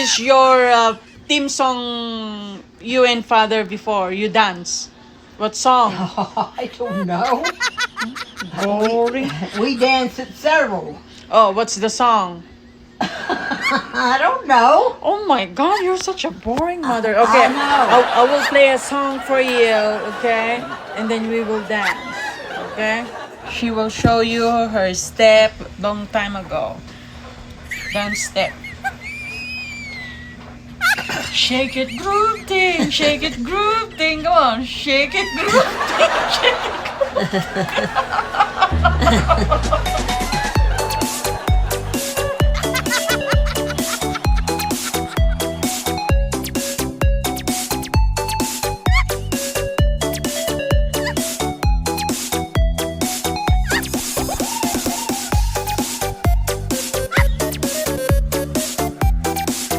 is your theme song you and father before you dance? What song? I don't know. Boring. We danced at several. Oh, what's the song? I don't know. Oh my God, you're such a boring mother. Okay, I know. I will play a song for you, okay? And then we will dance, okay? She will show you her step long time ago. Dance step. Shake it, groove thing. Shake it, groove thing. Come on, shake it, groove thing. Shake it, groove thing.